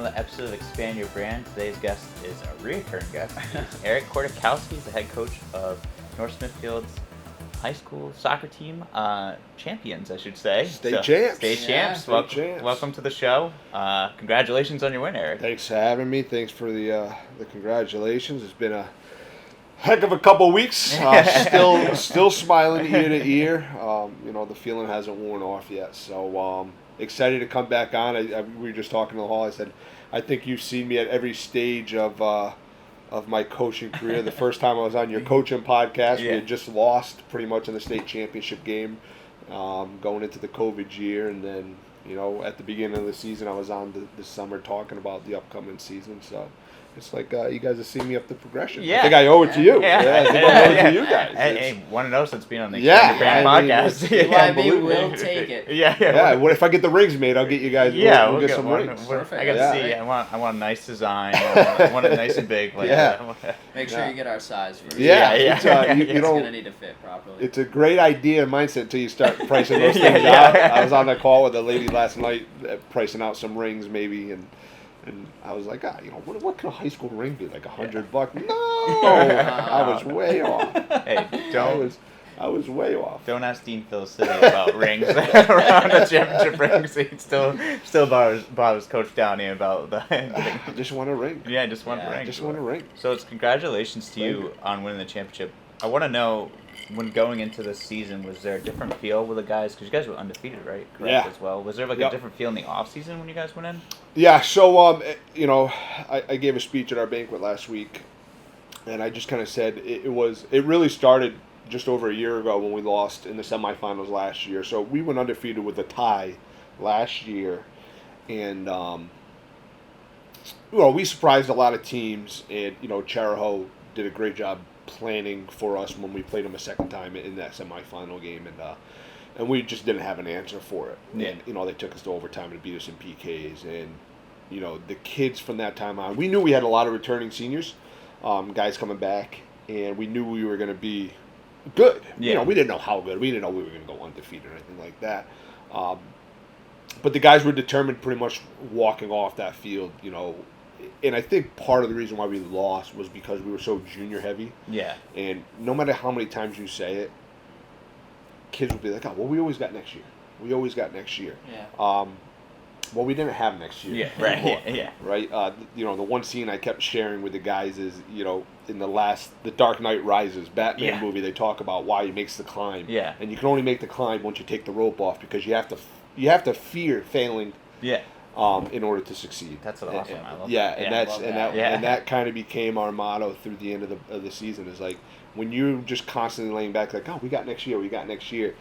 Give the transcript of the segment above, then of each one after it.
another episode of Expand Your Brand. Today's guest is a recurring guest. Eric Korytkowski is the head coach of North Smithfield's high school soccer team. Champions, I should say. State champs. State champs. Welcome to the show. Congratulations on your win, Eric. Thanks for having me. Thanks for the congratulations. It's been a heck of a couple of weeks. Still smiling ear to ear. The feeling hasn't worn off yet. So excited to come back on. We were just talking in the hall. I said, I think you've seen me at every stage of my coaching career. The first time I was on your coaching podcast, we had just lost pretty much in the state championship game going into the COVID year. And then, at the beginning of the season, I was on this summer talking about the upcoming season. So it's like you guys have seen me up the progression. Yeah. I think I owe it to you. Yeah. I think I owe it to you guys. Hey, want to know since being on the Expand Your Brand podcast. YB will take it. Yeah. What if I get the rings made? I'll get you guys. We'll get some rings. Perfect. I got to see. I want a nice design. I want it nice and big. Make sure you get our size first. It's going to need to fit properly. It's a great idea and mindset until you start pricing those things out. I was on the call with a lady last night pricing out some rings maybe, and I was like, what can a high school ring be? Like $100? No, I was way off. Hey, I was way off. Don't ask Dean Philcity about rings around the championship rings. He still bothers Coach Downey about the. I just want a ring. Yeah, just want a ring. Just want a ring. So it's congratulations to you on winning the championship. I want to know, when going into the season, was there a different feel with the guys? Because you guys were undefeated, right? Correct, as well. Was there a different feel in the off season when you guys went in? Yeah. So I gave a speech at our banquet last week, and I just kind of said it really started just over a year ago when we lost in the semifinals last year. So we went undefeated with a tie last year, and we surprised a lot of teams, and Charahoe did a great job planning for us when we played them a second time in that semifinal game, and we just didn't have an answer for it. Yeah. And they took us to overtime and beat us in PKs, and the kids from that time on, we knew we had a lot of returning seniors, guys coming back, and we knew we were going to be good. Yeah. We didn't know how good. We didn't know we were going to go undefeated or anything like that. But the guys were determined pretty much walking off that field, and I think part of the reason why we lost was because we were so junior heavy. Yeah. And no matter how many times you say it, kids will be like, we always got next year. We always got next year. Yeah. Well, we didn't have next year. Yeah, right. Yeah. Right? The one scene I kept sharing with the guys is, in The Dark Knight Rises, Batman movie, they talk about why he makes the climb. Yeah. And you can only make the climb once you take the rope off, because you have to fear failing. Yeah. In order to succeed. That's awesome. I love that. that. And that kind of became our motto through the end of the season. Is like, when you're just constantly laying back, like, we got next year.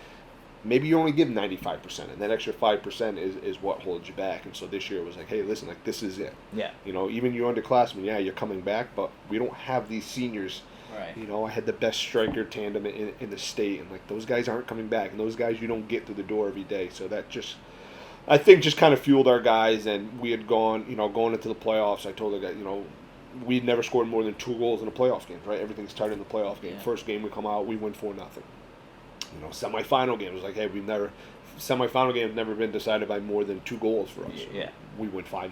Maybe you only give 95%, and that extra 5% is what holds you back. And so this year it was like, hey, listen, like, this is it. Yeah. Even you underclassmen, you're coming back, but we don't have these seniors. Right. I had the best striker tandem in the state, and like, those guys aren't coming back, and those guys you don't get through the door every day. So that I think just kind of fueled our guys, and we had going into the playoffs. I told the guys, we'd never scored more than 2 goals in a playoff game, right? Everything's tied in the playoff game. Yeah. First game we come out, we win 4-0. Semifinal game was like, hey, semifinal game has never been decided by more than 2 goals for us. Yeah. We win 5-0.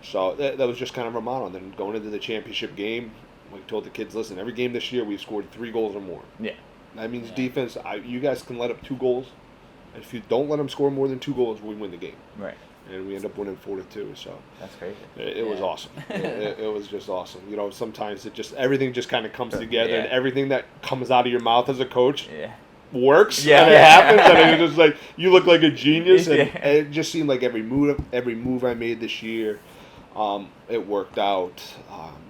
So that was just kind of our motto. And then going into the championship game, we told the kids, listen, every game this year we've scored 3 goals or more. Yeah. That means defense. You guys can let up 2 goals. If you don't let them score more than 2 goals, we win the game. Right. And we end up winning 4-2. So that's crazy. It was awesome. It was just awesome. Sometimes everything just kind of comes together, and everything that comes out of your mouth as a coach works. Yeah. And it happens, and it's just like you look like a genius. And it just seemed like every move I made this year, it worked out.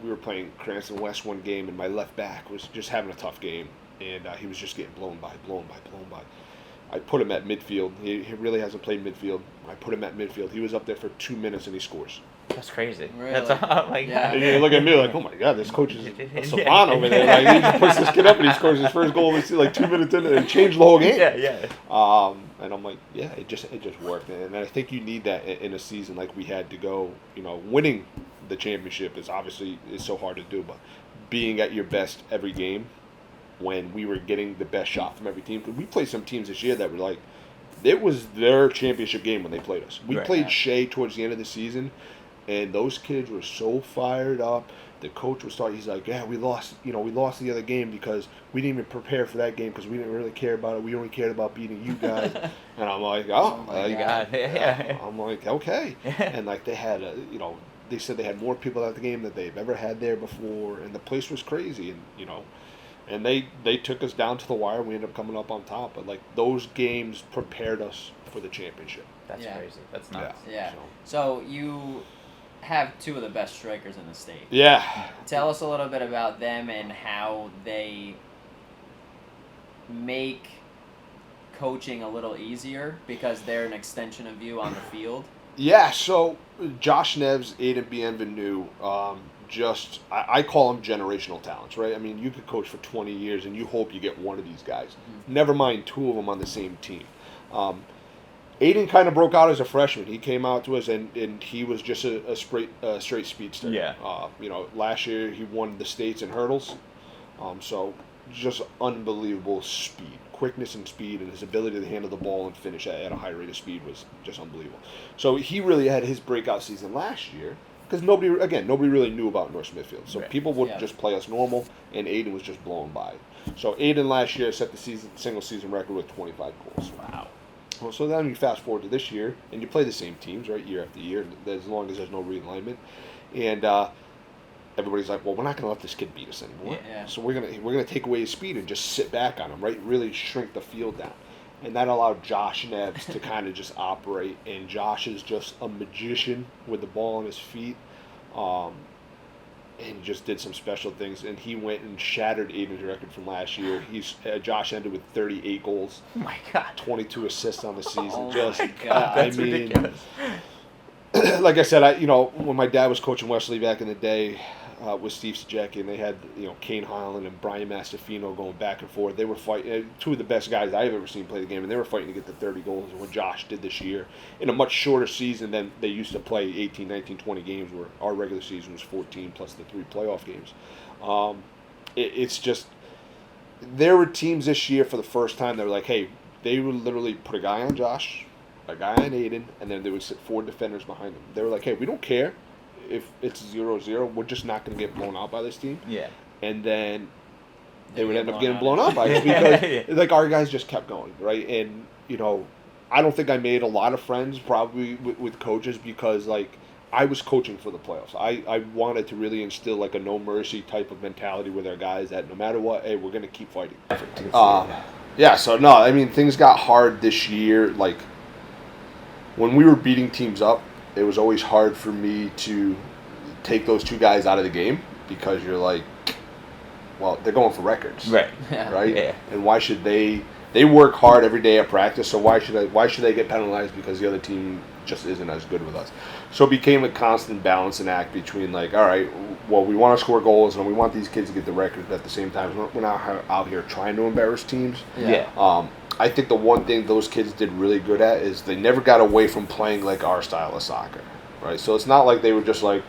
We were playing Cranston West one game, and my left back was just having a tough game, and he was just getting blown by. I put him at midfield. He really hasn't played midfield. I put him at midfield. He was up there for 2 minutes, and he scores. That's crazy. Really? That's And you look at me like, oh my God, this coach is a savant over there. Like, he just puts this kid up, and he scores his first goal. We see like 2 minutes in, and changed the whole game. Yeah. And I'm like, it just worked, and I think you need that in a season like we had to go. Winning the championship is so hard to do, but being at your best every game, when we were getting the best shot from every team, because we played some teams this year that were like, it was their championship game when they played us. We Right. played Shea towards the end of the season, and those kids were so fired up. The coach was talking. He's like, "Yeah, we lost. We lost the other game because we didn't even prepare for that game because we didn't really care about it. We only cared about beating you guys." And I'm like, "Oh, my God. Yeah. I'm like, okay. And like they had, they said they had more people at the game than they've ever had there before, and the place was crazy. And they took us down to the wire. We ended up coming up on top. But like those games prepared us for the championship. That's crazy. That's nuts. Yeah. So you have two of the best strikers in the state. Yeah. Tell us a little bit about them and how they make coaching a little easier because they're an extension of you on the field. Yeah, so Josh Neves, Aiden Bienvenu, I call them generational talents, right? I mean, you could coach for 20 years and you hope you get one of these guys. Mm-hmm. Never mind two of them on the same team. Aiden kind of broke out as a freshman. He came out to us, and he was just a straight speedster. Yeah. Last year he won the states in hurdles. So just unbelievable speed, quickness and speed, and his ability to handle the ball and finish at a high rate of speed was just unbelievable. So he really had his breakout season last year because nobody really knew about North Smithfield. So people would just play us normal, and Aiden was just blown by. So Aiden last year set the single season record with 25 goals. Wow. Well, so then you fast forward to this year, and you play the same teams, right, year after year, as long as there's no realignment. And everybody's like, well, we're not going to let this kid beat us anymore. Yeah. So we're gonna take away his speed and just sit back on him, right, really shrink the field down. And that allowed Josh Neves to kind of just operate. And Josh is just a magician with the ball on his feet. And just did some special things, and he went and shattered Aiden's record from last year. Josh ended with 38 goals. Oh my God. 22 assists on the season. Oh just, my God. That's ridiculous. Like I said, when my dad was coaching Wesley back in the day with Steve Sajecki, and they had Kane Highland and Brian Mastafino going back and forth. They were fighting, two of the best guys I've ever seen play the game, and they were fighting to get the 30 goals. And what Josh did this year in a much shorter season than they used to play 18, 19, 20 games, where our regular season was 14 plus the 3 playoff games. It's just there were teams this year for the first time that were like, hey, they would literally put a guy on Josh, a guy on Aiden, and then they would sit 4 defenders behind them. They were like, hey, we don't care if it's 0-0, we're just not going to get blown out by this team. Yeah. And then they would end up getting blown out by us because like our guys just kept going, right? And I don't think I made a lot of friends probably with coaches because like I was coaching for the playoffs. I wanted to really instill like a no mercy type of mentality with our guys that no matter what, hey, we're going to keep fighting. So no, I mean things got hard this year. Like when we were beating teams up, it was always hard for me to take those 2 guys out of the game because you're like, well, they're going for records, right? Right? Yeah. And why should they work hard every day at practice? So why should they get penalized because the other team just isn't as good with us? So it became a constant balancing act between like, all right, well, we want to score goals and we want these kids to get the records, but at the same time, we're not out here trying to embarrass teams. Yeah. I think the one thing those kids did really good at is they never got away from playing like our style of soccer, right? So it's not like they were just like,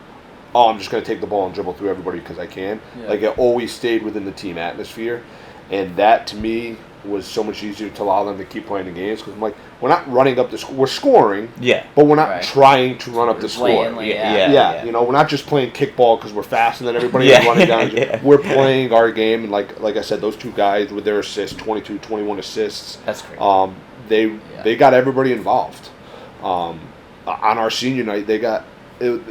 oh, I'm just going to take the ball and dribble through everybody because I can. Yeah. Like it always stayed within the team atmosphere, and that to me was so much easier to allow them to keep playing the games because I'm like, we're not running up the score. We're scoring, but we're not trying to run up the score. Yeah. We're not just playing kickball because we're faster than everybody and running down. We're playing our game, and like I said, those 2 guys with their assists, 22, 21 assists. That's great. They got everybody involved. On our senior night, they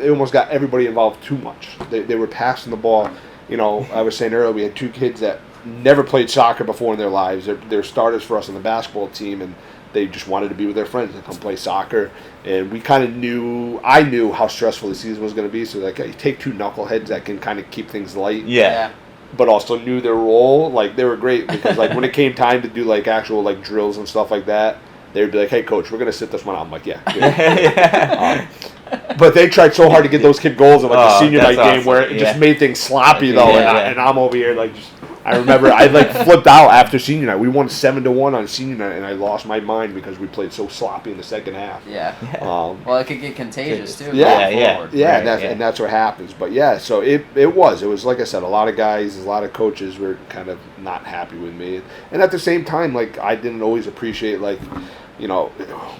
almost got everybody involved too much. They were passing the ball. I was saying earlier, we had 2 kids that never played soccer before in their lives. They're starters for us on the basketball team, and they just wanted to be with their friends and come play soccer. And we kind of I knew how stressful the season was going to be. So like, you take 2 knuckleheads that can kind of keep things light. Yeah. But also knew their role. Like they were great because like when it came time to do like actual like drills and stuff like that, they would be like, hey coach, we're going to sit this one out. I'm like, yeah. But they tried so hard to get those kid goals in like the senior night game where it just made things sloppy though. And I'm over here like just. I remember I like flipped out after senior night. We won 7-1 on senior night, and I lost my mind because we played so sloppy in the second half. Yeah. Well, it could get contagious too. And that's what happens. But yeah, so it was like I said, a lot of guys, a lot of coaches were kind of not happy with me, and at the same time, like I didn't always appreciate like you know,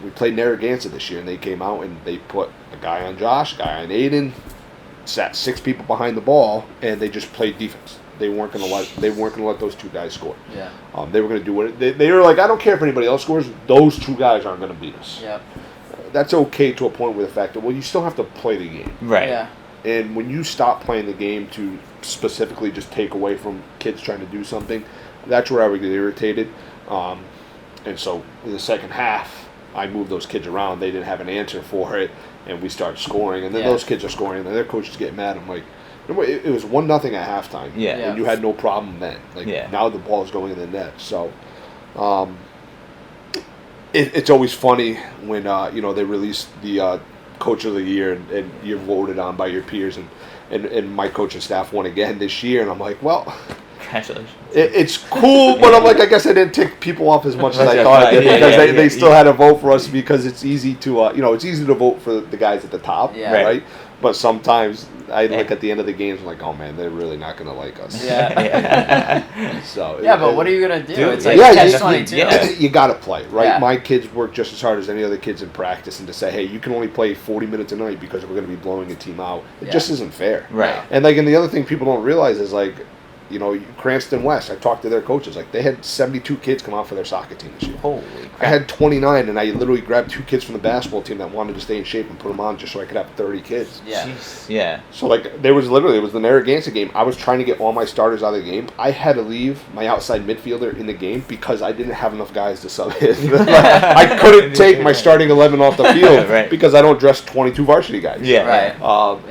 we played Narragansett this year, and they came out and they put a guy on Josh, a guy on Aiden, sat 6 people behind the ball, and they just played defense. They weren't gonna let those 2 guys score. Yeah. They were gonna do what they were like. I don't care if anybody else scores. Those 2 guys aren't gonna beat us. Yep. That's okay to a point with the fact that you still have to play the game. Right. Yeah. And when you stop playing the game to specifically just take away from kids trying to do something, that's where I would get irritated. And so in the second half, I moved those kids around. They didn't have an answer for it, and we started scoring. And then those kids are scoring, and their coaches get mad. I'm like, it was 1-0 at halftime. Yeah. And you had no problem then. Like now the ball is going in the net. So it's always funny when they release the coach of the year and you're voted on by your peers, and my coaching staff won again this year, and I'm like, well, congratulations. It's cool, but I'm like, I guess I didn't tick people off as much as I thought I did, because they still had to vote for us, because it's easy to it's easy to vote for the guys at the top, right? But sometimes I look at the end of the games, I'm like, oh man, they're really not going to like us. So but what are you going to do? It's like catch-22. You got to play, right? Yeah. My kids work just as hard as any other kids in practice, and to say, hey, you can only play 40 minutes a night because we're going to be blowing a team out, it just isn't fair. Right. And and the other thing people don't realize is Cranston West, I talked to their coaches, they had 72 kids come out for their soccer team this year. Holy crap. I had 29, and I literally grabbed 2 kids from the basketball team that wanted to stay in shape and put them on just so I could have 30 kids. Yeah. Jeez. Yeah. So it was the Narragansett game. I was trying to get all my starters out of the game. I had to leave my outside midfielder in the game because I didn't have enough guys to sub in. I couldn't take my starting 11 off the field because I don't dress 22 varsity guys. Yeah. Right.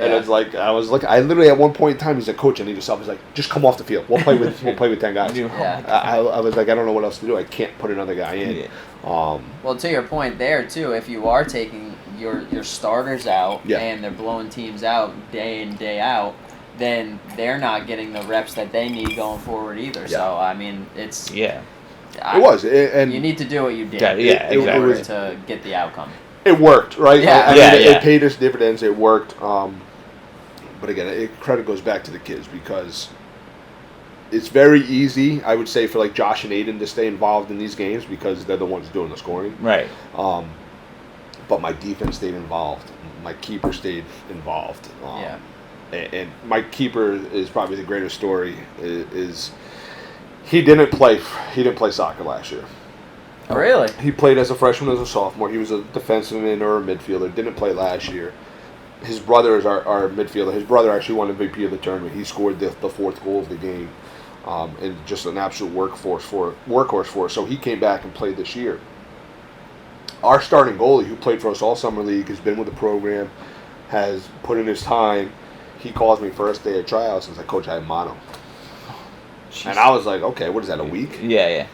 And it's like I literally at one point in time, he's a coach, and he just was like, just come off the field. We'll play with 10 guys. I was like, I don't know what else to do. I can't put another guy in. Yeah. Well, to your point there too, if you are taking your starters out and they're blowing teams out day in, day out, then they're not getting the reps that they need going forward either. Yeah. So I mean, it's it was, and you need to do what you did in order to get the outcome. It worked, right? Yeah. It paid us dividends. It worked. But again, credit goes back to the kids, because it's very easy, I would say, for Josh and Aiden to stay involved in these games because they're the ones doing the scoring. Right. But my defense stayed involved. My keeper stayed involved. And my keeper is probably the greatest story. Is he didn't play soccer last year. Oh, really? He played as a freshman, as a sophomore. He was a defenseman or a midfielder. Didn't play last year. His brother is our midfielder. His brother actually won MVP of the tournament. He scored the 4th goal of the game. And just an absolute workhorse for us. So he came back and played this year. Our starting goalie, who played for us all summer league, has been with the program, has put in his time. He calls me first day of tryouts and says, Coach, I have mono. Jeez. And I was like, okay, what is that, a week? Yeah.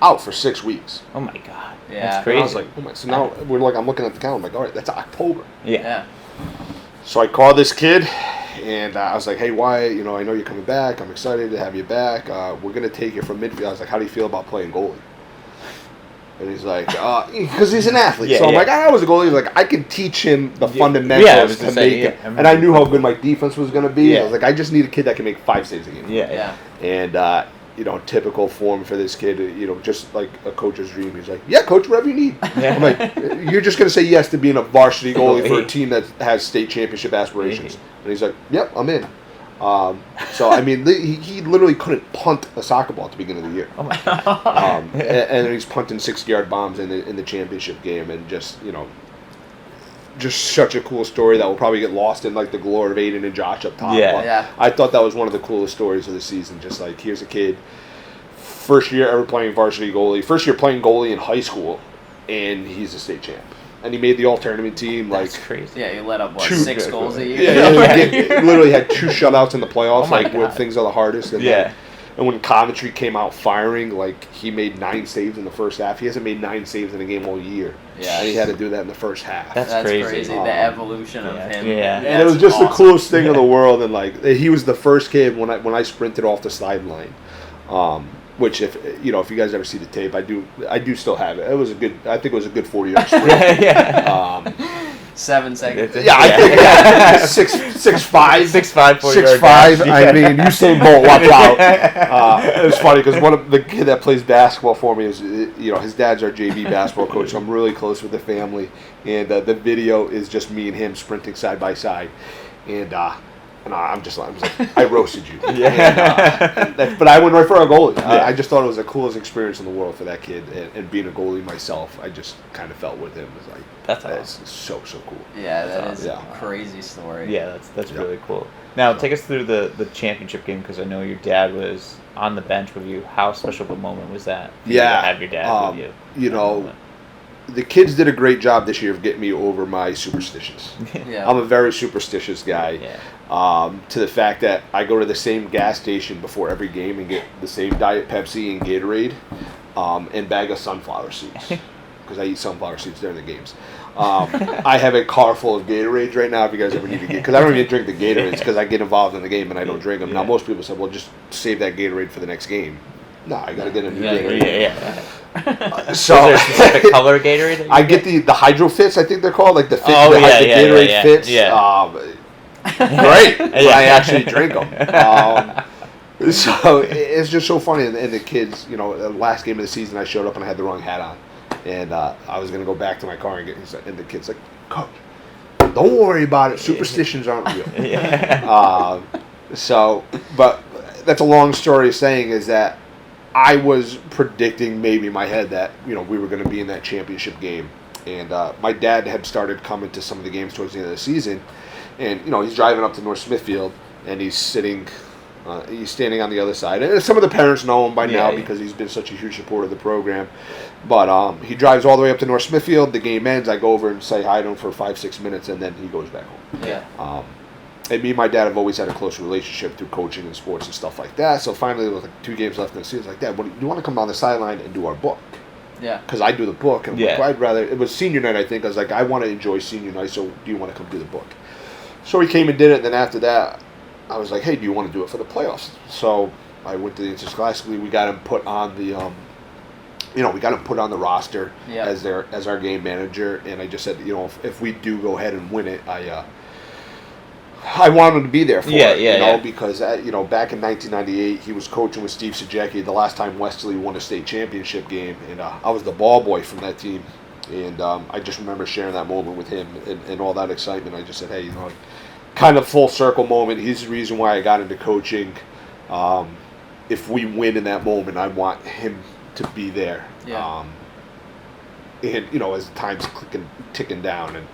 Out for 6 weeks. Oh my God. Yeah. That's crazy. And I was like, oh my. So now I'm looking at the calendar. I'm like, all right, that's October. Yeah. So I called this kid. And I was like, hey, why? I know you're coming back. I'm excited to have you back. We're going to take you from midfield. I was like, how do you feel about playing goalie? And he's like, because he's an athlete. So I'm like, I was a goalie. He's like, I can teach him the fundamentals to make it. And I knew how good my defense was going to be. I was like, I just need a kid that can make 5 saves a game. Yeah. And, typical form for this kid, just like a coach's dream. He's like, yeah, coach, whatever you need. I'm like, you're just going to say yes to being a varsity goalie for a team that has state championship aspirations. And he's like, yep, I'm in. So, I mean, he literally couldn't punt a soccer ball at the beginning of the year. Oh, my God. And then he's punting 60-yard bombs in the championship game. And just such a cool story that will probably get lost in, the glory of Aiden and Josh up top. I thought that was one of the coolest stories of the season. Just here's a kid, first year ever playing varsity goalie, first year playing goalie in high school, and he's a state champ. And he made the all-tournament team. That's crazy. Yeah, you let up, 6 goals a year? Yeah, literally had 2 shutouts in the playoffs, where things are the hardest. And and when Coventry came out firing, he made 9 saves in the first half. He hasn't made 9 saves in a game all year. Yeah. And he had to do that in the first half. That's crazy. The evolution of him. Yeah. And it was just the coolest thing in the world. And, he was the first kid when I sprinted off the sideline. Which, if you guys ever see the tape, I do still have it. I think it was a good 40-yard sprint. 7 seconds. Yeah, I think 6'5", 6'5". I mean, Usain Bolt, watch out. It was funny because one of the kid that plays basketball for me is, his dad's our JV basketball coach. So I'm really close with the family, and the video is just me and him sprinting side by side, and I'm just like, I roasted you. Yeah. But I went right for a goalie. I just thought it was the coolest experience in the world for that kid, and being a goalie myself, I just kind of felt with him. It was like, that's awesome. So cool. Yeah, that is a crazy story. Yeah, that's really cool. Now, take us through the championship game, because I know your dad was on the bench with you. How special of a moment was that for you to have your dad with you? The kids did a great job this year of getting me over my superstitions. Yeah. I'm a very superstitious guy. Yeah. To the fact that I go to the same gas station before every game and get the same Diet Pepsi and Gatorade and bag of sunflower seeds, because I eat sunflower seeds during the games. I have a car full of Gatorades right now if you guys ever need to get, because I don't even drink the Gatorades because I get involved in the game and I don't drink them. Now most people say, well, just save that Gatorade for the next game. No, I got to get a new Gatorade. Yeah. So is there a specific color Gatorade? I get the Hydro Fits, I think they're called, like the Gatorade Fits. Yeah. Great, but I actually drink them. So it's just so funny. And the kids, the last game of the season, I showed up and I had the wrong hat on, and I was gonna go back to my car and and the kid's like, Coach, don't worry about it. Superstitions aren't real. But that's a long story saying is that I was predicting maybe in my head that we were going to be in that championship game, and my dad had started coming to some of the games towards the end of the season, and he's driving up to North Smithfield and he's standing on the other side, and some of the parents know him by now because he's been such a huge supporter of the program. But he drives all the way up to North Smithfield. The game ends. I go over and say hi to him for 5-6 minutes, and then he goes back home. Yeah. And me and my dad have always had a close relationship through coaching and sports and stuff like that. So finally, there was like 2 games left in the season. Like, Dad, do you want to come down the sideline and do our book? Yeah. Because I do the book. And I'm like, well, I'd rather. It was senior night, I think. I was like, I want to enjoy senior night, so do you want to come do the book? So he came and did it. And then after that, I was like, hey, do you want to do it for the playoffs? So I went to the Interscholastic League. We got him put on the roster as our game manager. And I just said, if we do go ahead and win it, I want him to be there for it, because back in 1998, he was coaching with Steve Sajecki the last time Wesley won a state championship game, and I was the ball boy from that team, and I just remember sharing that moment with him and all that excitement. I just said, hey, kind of full circle moment. He's the reason why I got into coaching. If we win in that moment, I want him to be there. Yeah. And as time's ticking down, and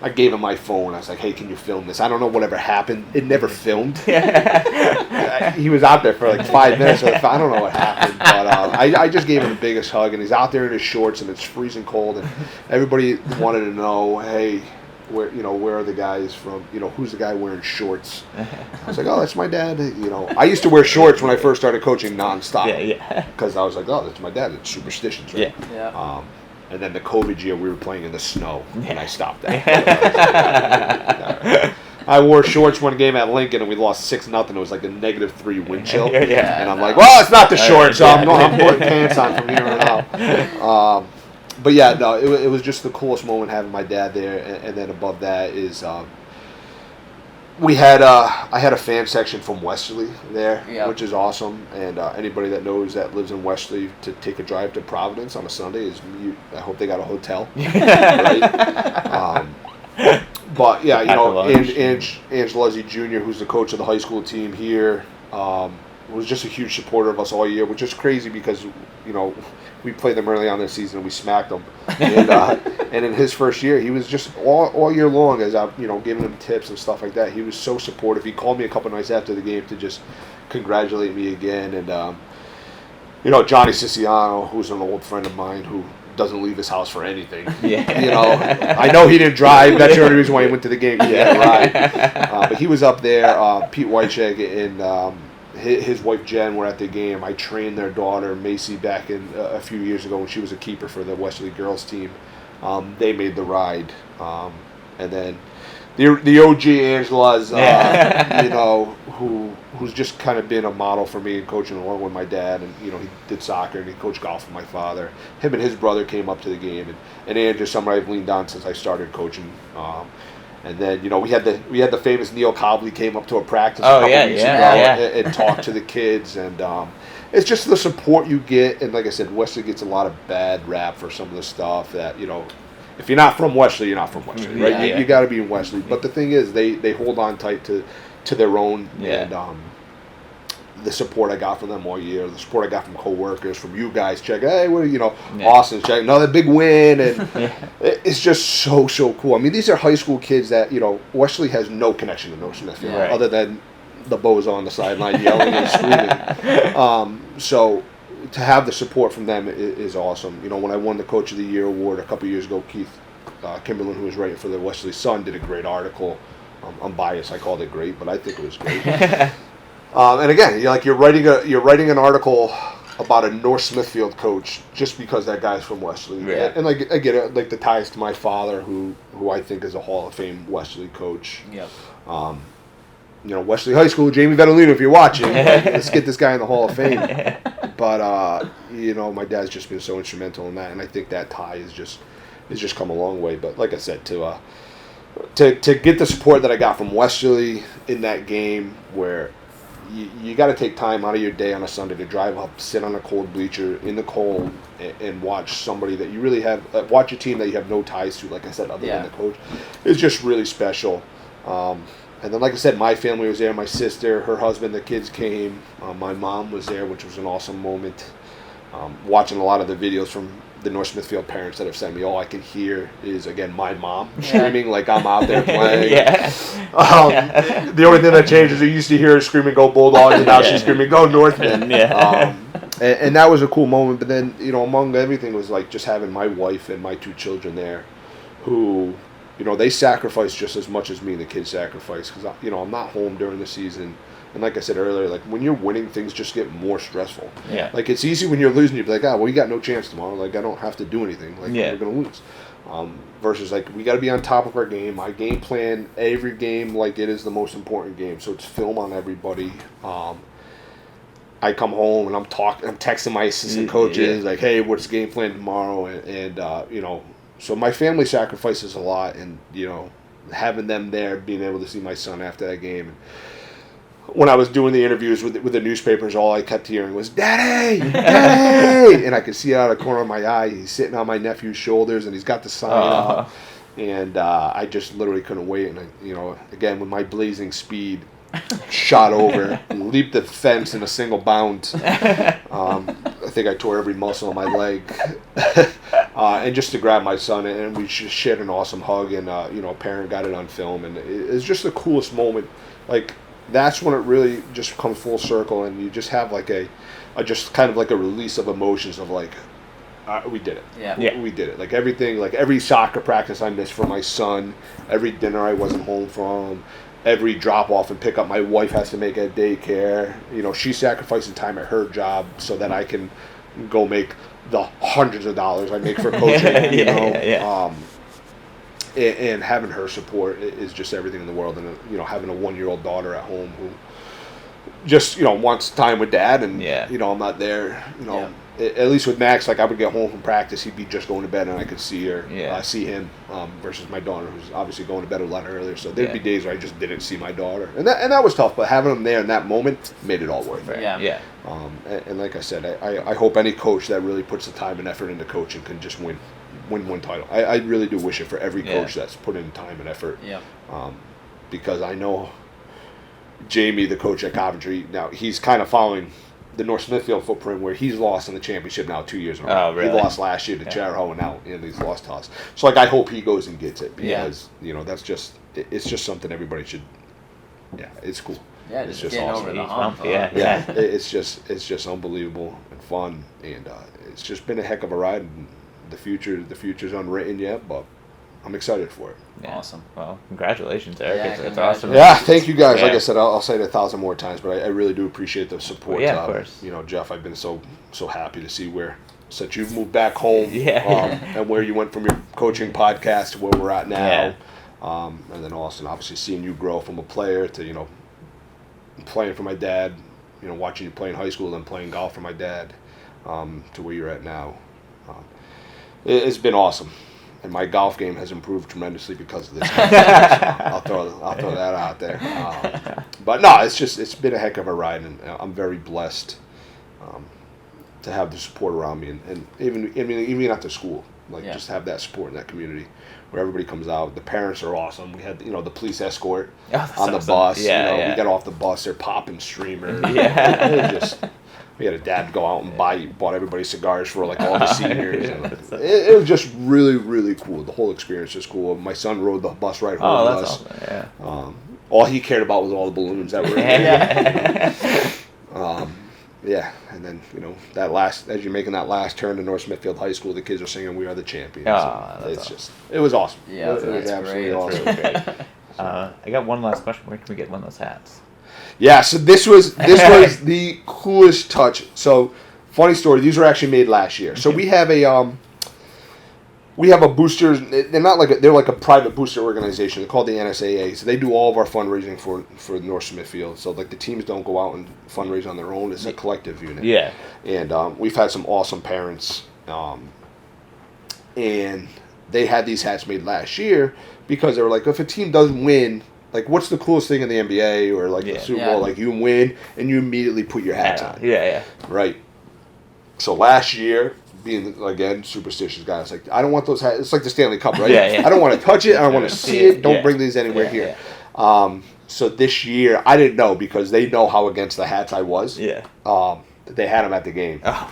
I gave him my phone. I was like, hey, can you film this? I don't know whatever happened. It never filmed. He was out there for like 5 minutes. I don't know what happened. But I just gave him the biggest hug. And he's out there in his shorts, and it's freezing cold. And everybody wanted to know, hey, where are the guys from? Who's the guy wearing shorts? I was like, oh, that's my dad. I used to wear shorts when I first started coaching nonstop. Because I was like, oh, that's my dad. It's superstitions, right? Yeah. And then the COVID year, we were playing in the snow, and I stopped that. I wore shorts one game at Lincoln, and we lost 6-0. It was like a -3 wind chill. And I'm like, well, it's not the shorts, so I'm putting pants on from here on out. But yeah, no, it was just the coolest moment having my dad there. And then above that is I had a fan section from Wesley there, which is awesome. And anybody that knows that lives in Wesley, to take a drive to Providence on a Sunday I hope they got a hotel. Right? But yeah, Angeluzzi Jr., who's the coach of the high school team here, was just a huge supporter of us all year, which is crazy because we played them early on this season and we smacked them. And in his first year, he was just all year long, as I giving him tips and stuff like that. He was so supportive. He called me a couple nights after the game to just congratulate me again. And Johnny Siciliano, who's an old friend of mine who doesn't leave his house for anything. I know he didn't drive. That's the only reason why he went to the game. He had a ride. But he was up there. Pete Wycheck and his wife Jen were at the game. I trained their daughter Macy back in a few years ago when she was a keeper for the Wesley girls team. They made the ride, and then the OG Angela's, who's just kind of been a model for me in coaching along with my dad. And he did soccer and he coached golf with my father. Him and his brother came up to the game, and Andrew's someone I've leaned on since I started coaching. And then we had the famous Neil Cobley came up to a practice a couple weeks ago and talked to the kids, and it's just the support you get. And like I said, Wesley gets a lot of bad rap for some of the stuff that if you're not from Wesley, you're not from Wesley, right? You got to be in Wesley. But the thing is, they hold on tight to their own, and the support I got from them all year, the support I got from coworkers, from you guys, hey, Austin, check another big win, and it's just so cool. I mean, these are high school kids that Wesley has no connection to North Smithfield other than the bozo on the sideline yelling and screaming. So to have the support from them is awesome. When I won the Coach of the Year award a couple years ago, Keith Kimberlin, who was writing for the Wesley Sun, did a great article. I'm biased. I called it great, but I think it was great. And again, you're writing an article about a North Smithfield coach just because that guy's from Wesley. Yeah. And I get it, like the ties to my father, who I think is a Hall of Fame Wesley coach. Yep. Wesley High School, Jamie Vedolino, if you're watching, let's get this guy in the Hall of Fame. But my dad's just been so instrumental in that, and I think that tie has just come a long way. But like I said, to get the support that I got from Wesley in that game, where you got to take time out of your day on a Sunday to drive up, sit on a cold bleacher in the cold, and watch somebody that you really have, watch a team that you have no ties to, like I said, other than the coach, is just really special. And then, like I said, my family was there, my sister, her husband, the kids came, my mom was there, which was an awesome moment. Watching a lot of the videos from the North Smithfield parents that have sent me, all I can hear is, again, my mom screaming like I'm out there playing. The only thing that changed is you used to hear her screaming, "Go Bulldogs," and now she's screaming, "Go Northmen." And that was a cool moment. But then, among everything was like just having my wife and my two children there, who, they sacrifice just as much as me and the kids sacrifice, because, I'm not home during the season. And like I said earlier, like when you're winning, things just get more stressful. Yeah. Like it's easy when you're losing, you'd be like, well, you got no chance tomorrow. Like I don't have to do anything. Like we're going to lose. Versus like we got to be on top of our game. I game plan every game like it is the most important game. So it's film on everybody. I come home and I'm texting my assistant coaches like, hey, what's the game plan tomorrow? And so my family sacrifices a lot, and having them there, being able to see my son after that game. When I was doing the interviews with the newspapers, all I kept hearing was, "Daddy, Daddy!" And I could see out of the corner of my eye, he's sitting on my nephew's shoulders, and he's got the sign up. And I just literally couldn't wait. And, again, with my blazing speed, shot over, leaped the fence in a single bound. I think I tore every muscle in my leg. And just to grab my son, and we just shared an awesome hug, and, a parent got it on film. And it's just the coolest moment. Like, that's when it really just comes full circle, and you just have like a just kind of like a release of emotions of like, we did it. Yeah. We did it. Like everything, like every soccer practice I missed for my son, every dinner I wasn't home from, every drop off and pick up my wife has to make at daycare. She's sacrificing time at her job so that I can go make the hundreds of dollars I make for coaching. And having her support is just everything in the world. And having a 1-year-old daughter at home who just wants time with dad, and I'm not there. At least with Max, like I would get home from practice, he'd be just going to bed, and I could see her, see him. Versus my daughter, who's obviously going to bed a lot earlier. So there'd be days where I just didn't see my daughter, and that was tough. But having them there in that moment made it all worth it. And like I said, I hope any coach that really puts the time and effort into coaching can just win one title. I really do wish it for every coach that's put in time and effort. Because I know Jamie, the coach at Coventry, now he's kind of following the North Smithfield footprint, where he's lost in the championship now 2 years in a row. He lost last year to Charahoe, and now he's lost to us. So like I hope he goes and gets it, because that's it's just something everybody should. Yeah, it's cool. Yeah, it's just getting awesome. over the hump. It's just unbelievable and fun, and it's just been a heck of a ride. And the future's unwritten yet, but I'm excited for it. Yeah. Awesome. Well, congratulations, Eric. It's awesome. Yeah, thank you guys. Like I said, I'll say it 1,000 more times, but I really do appreciate the support. Of course. Jeff, I've been so happy to see since you've moved back home, and where you went from your coaching podcast to where we're at now. And then Austin, obviously seeing you grow from a player to playing for my dad, watching you play in high school and playing golf for my dad, to where you're at now. It's been awesome. And my golf game has improved tremendously because of this. I'll throw that out there. But no, it's been a heck of a ride, and I'm very blessed to have the support around me, and even after school, just have that support in that community where everybody comes out. The parents are awesome. We had the police escort on the bus. We got off the bus, they're popping streamers. We had a dad go out and bought everybody cigars for all the seniors. It was just really, really cool. The whole experience was cool. My son rode the bus ride home with us. Awesome. All he cared about was all the balloons that were in there. And then as you're making that last turn to North Smithfield High School, the kids are singing "We Are the Champions." It was awesome. Yeah, it was absolutely awesome. Really great. I got one last question. Where can we get one of those hats? Yeah, so this was the coolest touch. So, funny story. These were actually made last year. So we have a booster. They're not they're like a private booster organization. They're called the NSAA. So they do all of our fundraising for North Smithfield. So the teams don't go out and fundraise on their own. It's a collective unit. Yeah. And we've had some awesome parents. And they had these hats made last year because they were like, if a team doesn't win. What's the coolest thing in the NBA or the Super Bowl? You win and you immediately put your hats on. Yeah. Right. So last year, being again superstitious guy, I was like, I don't want those hats. It's like the Stanley Cup, right? Yeah. I don't want to touch it. I don't want to see it. Don't bring these anywhere here. So this year, I didn't know because they know how against the hats I was. Yeah. They had them at the game. Oh.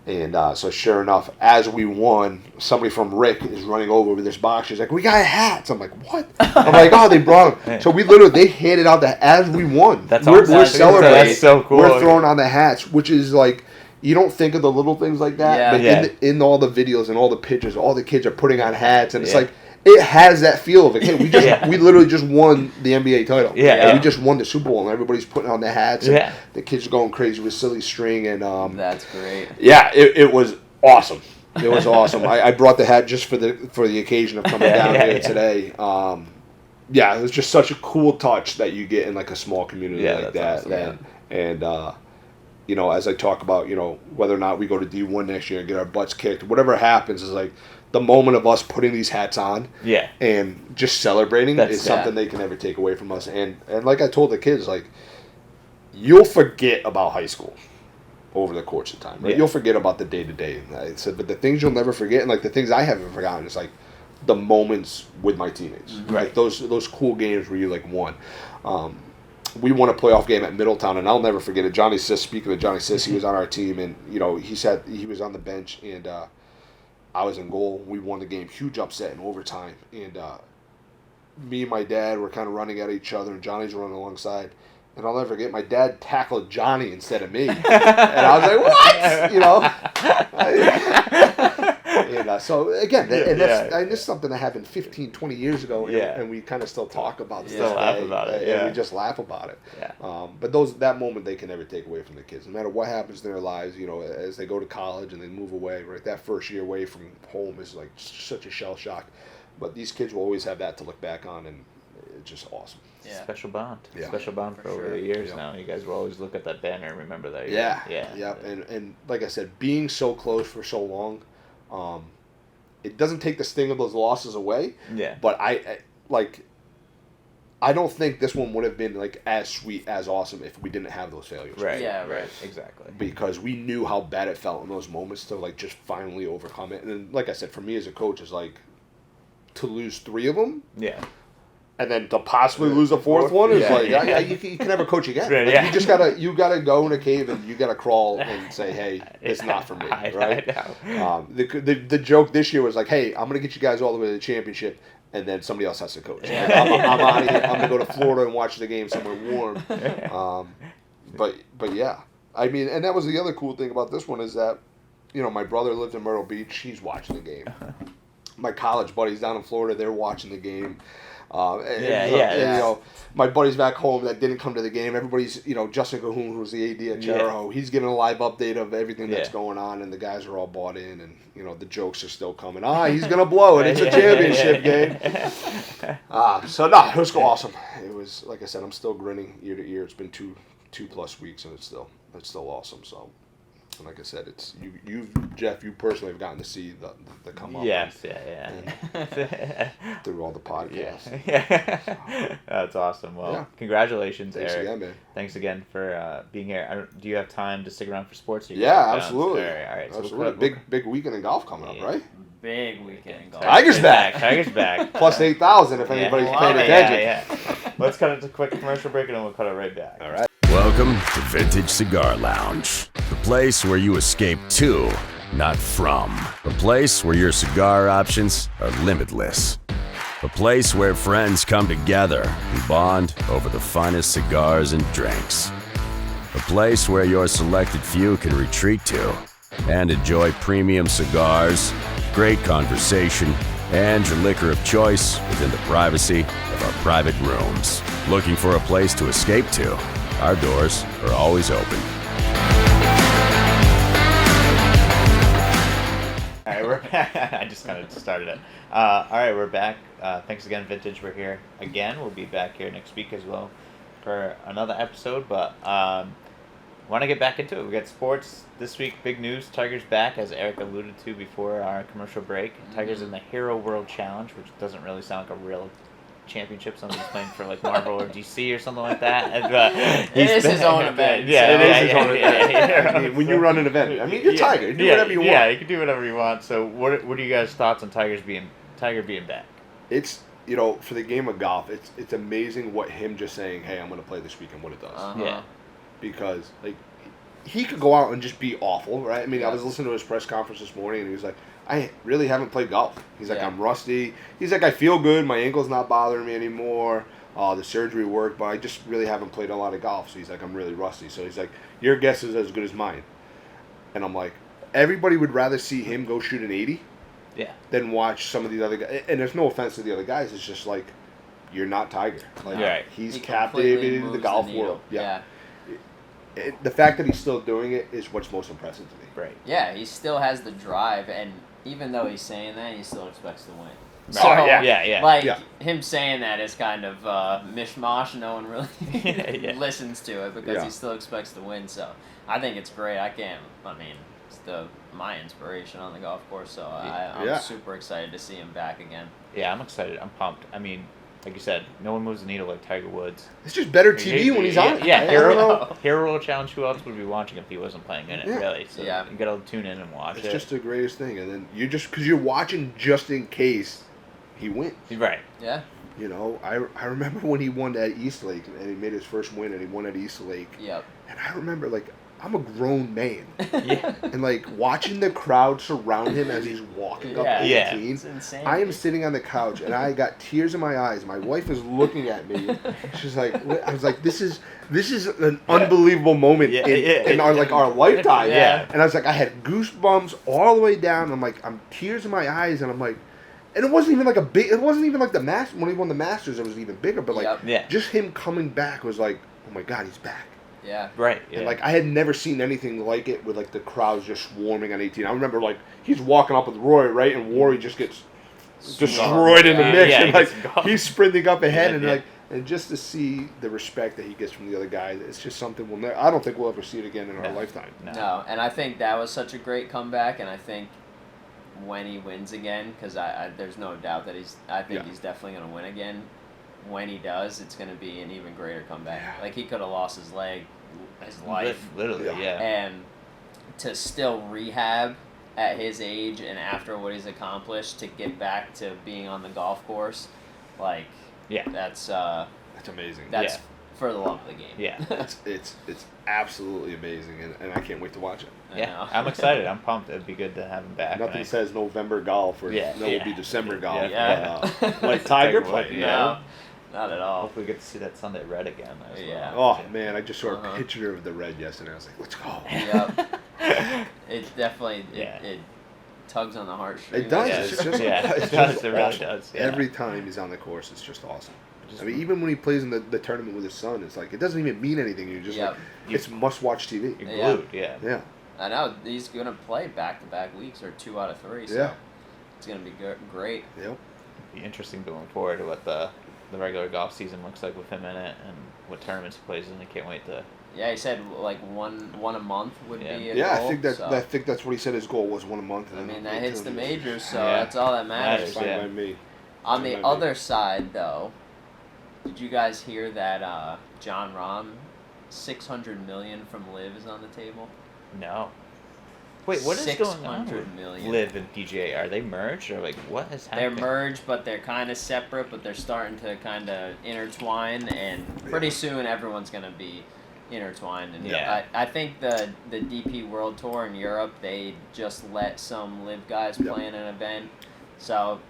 And so sure enough, as we won, somebody from Rick is running over with this box. She's like, we got hats. I'm like, what? I'm like, oh, they brought them. So they handed out as we won. We're celebrating. That's so cool. We're throwing on the hats, which is you don't think of the little things like that. But in all the videos and all the pictures, all the kids are putting on hats. And it's it has that feel of it. Hey, we literally just won the NBA title. Yeah. We just won the Super Bowl, and everybody's putting on their hats. And the kids are going crazy with silly string, and that's great. Yeah, it was awesome. It was awesome. I brought the hat just for the occasion of coming down here today. It was just such a cool touch that you get in a small community like that. Awesome, And as I talk about, whether or not we go to D1 next year and get our butts kicked, whatever happens is the moment of us putting these hats on and just celebrating is something they can never take away from us. And like I told the kids, you'll forget about high school over the course of time. Right? You'll forget about the day-to-day. I said, but the things you'll never forget, and the things I haven't forgotten is the moments with my teammates. Right. Those cool games where you won. We won a playoff game at Middletown, and I'll never forget it. Johnny Siss, speaking of Johnny Siss, he was on our team, and he said he was on the bench, and I was in goal. We won the game, huge upset in overtime, and me and my dad were kind of running at each other, and Johnny's running alongside. And I'll never forget, my dad tackled Johnny instead of me, and I was like, "What?" So again, that's something that happened 15, 20 years ago, and we kind of still talk about this. Still laugh about it, and we just laugh about it. But that moment they can never take away from the kids, no matter what happens in their lives. As they go to college and they move away, right? That first year away from home is such a shell shock. But these kids will always have that to look back on, and it's just awesome. Yeah. Special bond. Yeah. Special bond for over the years now. You guys will always look at that banner and remember that. Yeah. And like I said, being so close for so long, it doesn't take the sting of those losses away. Yeah. But I don't think this one would have been as sweet, as awesome if we didn't have those failures. Right. Yeah. Right. Exactly. Because we knew how bad it felt in those moments to just finally overcome it. And then, like I said, for me as a coach, is to lose 3 of them. Yeah. And then to possibly lose a 4th one is you can never coach again. You just gotta go in a cave and you gotta crawl and say, hey, it's not for me, right? The joke this year was hey, I'm gonna get you guys all the way to the championship, and then somebody else has to coach. I'm out of here. I'm gonna go to Florida and watch the game somewhere warm. But yeah, I mean, and that was the other cool thing about this one is that, my brother lived in Myrtle Beach. He's watching the game. My college buddies down in Florida, they're watching the game. And, my buddies back home that didn't come to the game, everybody's, Justin Cahoon, who's the AD at Charahoe, he's giving a live update of everything that's going on, and the guys are all bought in, and, the jokes are still coming. He's going to blow it. It's a championship game. So, no, it was awesome. It was, like I said, I'm still grinning ear to ear. It's been two plus weeks, and it's still awesome. So, and like I said, it's Jeff, you personally have gotten to see the come up. Yes, through all the podcasts. Yeah. That's awesome. Well, congratulations, Thanks Eric. again, man. Thanks again for being here. Do you have time to stick around for sports? Absolutely. All right. Absolutely. Big weekend in golf coming up, right? Big weekend in golf. Tiger's back. Tiger's back. Plus 8,000 if anybody's paying attention. Yeah. Let's cut it to a quick commercial break, and then we'll cut it right back. All right. Welcome to Vintage Cigar Lounge, the place where you escape to, not from. A place where your cigar options are limitless. A place where friends come together and bond over the finest cigars and drinks. A place where your selected few can retreat to and enjoy premium cigars, great conversation, and your liquor of choice within the privacy of our private rooms. Looking for a place to escape to? Our doors are always open. All right, we're I just kind of started it. All right, we're back. Thanks again, Vintage. We're here again. We'll be back here next week as well for another episode. But want to get back into it. We got sports this week. Big news. Tiger's back, as Eric alluded to before our commercial break. Tiger's in the Hero World Challenge, which doesn't really sound like a real championship. Somebody's playing for like Marvel or DC or something like that. And, it is his own event. Yeah, it is his own event. I mean, when you run an event, I mean, you're Tiger. You do whatever you want. Yeah, you can do whatever you want. So, what are you guys' thoughts on Tiger being back? It's for the game of golf, it's amazing what him just saying, "Hey, I'm going to play this weekend," what it does. Yeah, because like he could go out and just be awful, right? I mean, I was listening to his press conference this morning, and he was like, I really haven't played golf. He's like, I'm rusty. He's like, I feel good. My ankle's not bothering me anymore. The surgery worked, but I just really haven't played a lot of golf. So he's like, I'm really rusty. So he's like, your guess is as good as mine. And I'm like, everybody would rather see him go shoot an 80 than watch some of these other guys. And there's no offense to the other guys. It's just like, you're not Tiger. Like, he's captivated the golf world. Yeah. The fact that he's still doing it is what's most impressive to me. Right. Yeah, he still has the drive, and even though he's saying that, he still expects to win. So, Like, him saying that is kind of mishmash. No one really listens to it because he still expects to win. So I think it's great. It's my inspiration on the golf course. So I'm super excited to see him back again. Yeah, I'm excited. I'm pumped. I mean, like you said, no one moves the needle like Tiger Woods. It's just better TV when he's on. Yeah, Hero World Challenge. Who else would be watching if he wasn't playing in it? Really? So you gotta tune in and watch it. It's just the greatest thing, and then because you're watching just in case he wins. Right. Yeah. I remember when he won at East Lake, and he made his first win, and he won at East Lake. Yep. And I remember, like, I'm a grown man. And, like, watching the crowd surround him as he's walking up 18. It's insane. I am sitting on the couch, and I got tears in my eyes. My wife is looking at me. She's like, I was like, this is an unbelievable moment in our lifetime. Yeah. And I was like, I had goosebumps all the way down. I'm like, I'm tears in my eyes, and I'm like, and it wasn't even like it wasn't even like the Masters. When he won the Masters, it was even bigger. But just him coming back was like, oh my God, he's back. Yeah. Right. Yeah. And, like, I had never seen anything like it with, like, the crowds just swarming on 18. I remember, like, he's walking up with Rory, right? And Rory just gets destroyed in the mix. And, like, he's sprinting up ahead. And just to see the respect that he gets from the other guys, it's just something I don't think we'll ever see it again in our lifetime. No, and I think that was such a great comeback. And I think when he wins again, because there's no doubt that he's definitely going to win again. When he does, it's going to be an even greater comeback. Yeah. Like, he could have lost his life. Literally, And to still rehab at his age and after what he's accomplished to get back to being on the golf course, like, that's amazing. That's for the love of the game. Yeah. it's absolutely amazing, and I can't wait to watch it. I'm excited. I'm pumped. It'd be good to have him back. Nothing says November golf or it will be December golf. Like Tiger playing. No, not at all. Hopefully we get to see that Sunday red again. Oh, man, I just saw a picture of the red yesterday. I was like, let's go. Yep. It's definitely tugs on the heartstrings. It does. Yeah, It's just, it just really awesome. does. Yeah. Every time he's on the course, it's just awesome. I mean, even when he plays in the tournament with his son, it's like it doesn't even mean anything. You're just like, it's must-watch TV. You're glued, Yeah. I know he's gonna play back-to-back weeks or 2 out of 3. So it's gonna be great. Yep. Be interesting going forward to what the regular golf season looks like with him in it and what tournaments he plays in. I can't wait to. Yeah, he said like one a month would be a Yeah, goal, I think that's what he said his goal was, 1 a month. I mean, that hits the majors, so that's all that matters. Fine by me. On the other side, though, did you guys hear that John Rahm, $600 million from Liv is on the table? No. Wait, what is going on with $600 million. Liv and PGA? Are they merged or like what is happening? They're merged, but they're kind of separate, but they're starting to kind of intertwine, and pretty soon everyone's going to be intertwined. And I think the DP World Tour in Europe, they just let some Liv guys play in an event. So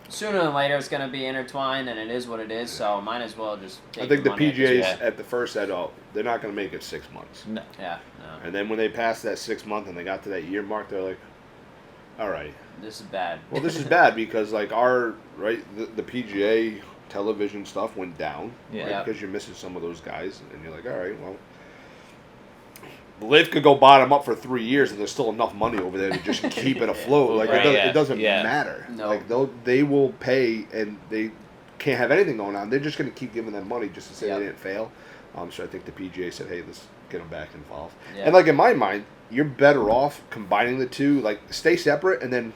sooner than later it's going to be intertwined, and it is what it is, so might as well just take I think the money PGA's at the first said, they're not going to make it 6 months. No. Yeah, no. And then when they passed that 6 month and they got to that year mark, they're like, all right. This is bad. Well, this is bad because like the PGA television stuff went down, right? Because you're missing some of those guys, and you're like, all right, well, Liv could go bottom up for 3 years, and there's still enough money over there to just keep it afloat. Like it doesn't matter. No. Like they will pay, and they can't have anything going on. They're just going to keep giving them money just to say they didn't fail. So I think the PGA said, hey, let's get them back involved. Yeah. And like in my mind, you're better off combining the two. Like stay separate, and then